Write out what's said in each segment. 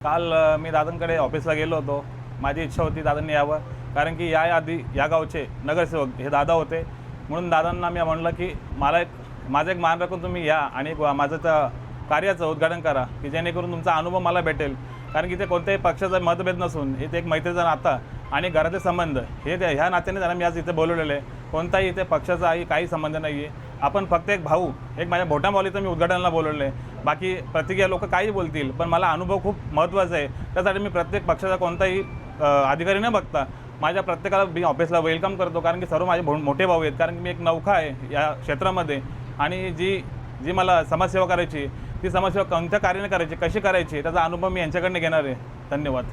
काल मी दादांकडे ऑफिसला गेलो होतो। माझी इच्छा होती दादांनी यावं, कारण की आधी या गावचे नगरसेवक हे दादा होते। म्हणून दादांना मी म्हटलं की माझं एक मान राखून तुम्ही या आणि माझं त्या कार्याचं उद्घाटन करा, की जेणेकरून तुमचा अनुभव मला भेटेल। कारण की ते कोणत्याही पक्षाचा मतभेद नसून इथे एक मैत्रीचा नाता आणि घराचे संबंध हे ह्या नात्याने त्यांना मी आज इथे बोलवलेलं आहे। कोणताही इथे पक्षाचा काही संबंध नाही आहे। आपण फक्त एक भाऊ, एक माझ्या मोठ्या माऊलीचं मी उद्घाटनाला बोलवलं आहे। बाकी प्रतिक्रिया लोक काही बोलतील, पण मला अनुभव खूप महत्त्वाचा आहे। त्यासाठी मी प्रत्येक पक्षाचा कोणताही अधिकारी न बघता माझ्या प्रत्येकाला मी ऑफिसला वेलकम करतो, कारण की सर्व माझे मोठे भाऊ आहेत। कारण की मी एक नौका आहे या क्षेत्रामध्ये आणि जी मला समाजसेवा करायची, ती समाजसेवा कोणत्या कार्याने करायची, कशी करायची, त्याचा अनुभव मी यांच्याकडनं घेणार आहे। धन्यवाद।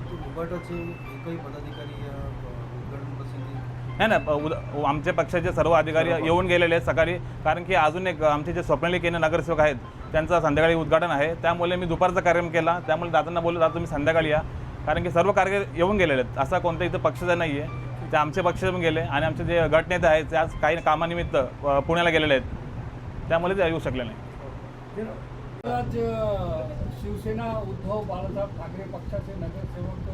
नाही, आमचे पक्षाचे सर्व अधिकारी येऊन गेलेले आहेत सकाळी। कारण की अजून एक आमचे जे स्वप्नाली केने नगरसेवक आहेत त्यांचं संध्याकाळी उद्घाटन आहे, त्यामुळे मी दुपारचा कार्यक्रम केला। त्यामुळे दादांना बोललो, दादा तुम्ही संध्याकाळी या, कारण की सर्व कार्य येऊन गेलेले आहेत। असा कोणता इथं पक्षाचा नाही आहे, ते आमचे पक्ष पण गेले आणि आमचे जे गटनेते आहेत ते आज काही कामानिमित्त पुण्याला गेलेले आहेत, त्यामुळे ते येऊ शकले नाही। आज शिवसेना उद्धव बाळासाहेब ठाकरे पक्षाचे नगरसेवक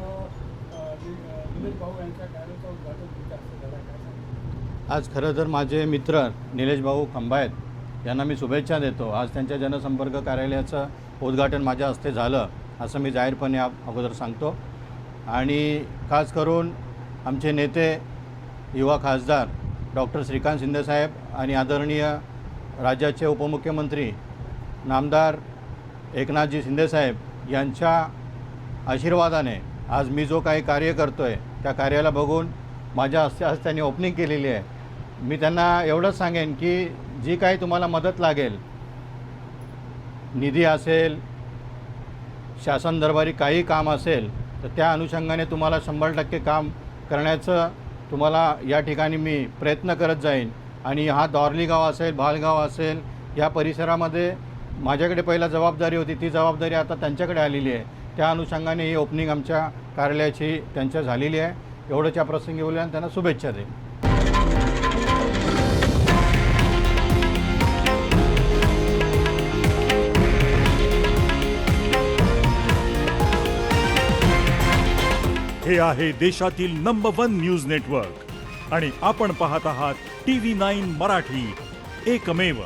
निलेश भाऊ यांच्या कार्याचं उद्घाटन आज खरं तर माझे मित्र निलेश भाऊ खंबायत यांना मी शुभेच्छा देतो। आज त्यांच्या जनसंपर्क कार्यालयाचं उद्घाटन माझ्या हस्ते झालं असं मी जाहीरपणे अगोदर सांगतो। आणि खास करून आमचे नेते युवा खासदार डॉक्टर श्रीकांत शिंदेसाहेब आणि आदरणीय राज्याचे उपमुख्यमंत्री नामदार एकनाथजी शिंदेसाहेब यांच्या आशीर्वादाने आज मी जो काही कार्य करतो आहे त्या कार्याला बघून माझ्या हस्ते आज त्यांनी ओपनिंग केलेली आहे। मी त्यांना एवढंच सांगेन की जी काही तुम्हाला मदत लागेल, निधी असेल, शासन दरबारी काही काम असेल, तर त्या अनुषंगाने तुम्हाला 100% काम करण्याचं तुम्हाला या ठिकाणी मी प्रयत्न करत जाईन। आणि हा दौरली गाव असेल, भालगाव असेल, या परिसरामध्ये माझ्याकडे पहिला जबाबदारी होती, ती जबाबदारी आता त्यांच्याकडे आलेली आहे। त्या अनुषंगाने ही ओपनिंग आमच्या कार्यालयाची त्यांच्या झालेली आहे। एवढंच या प्रसंगी बोलल्याने त्यांना शुभेच्छा देईन। हे आहे देशातील नंबर 1 न्यूज नेटवर्क आणि आपण पाहत आहात TV9 मराठी, एकमेव।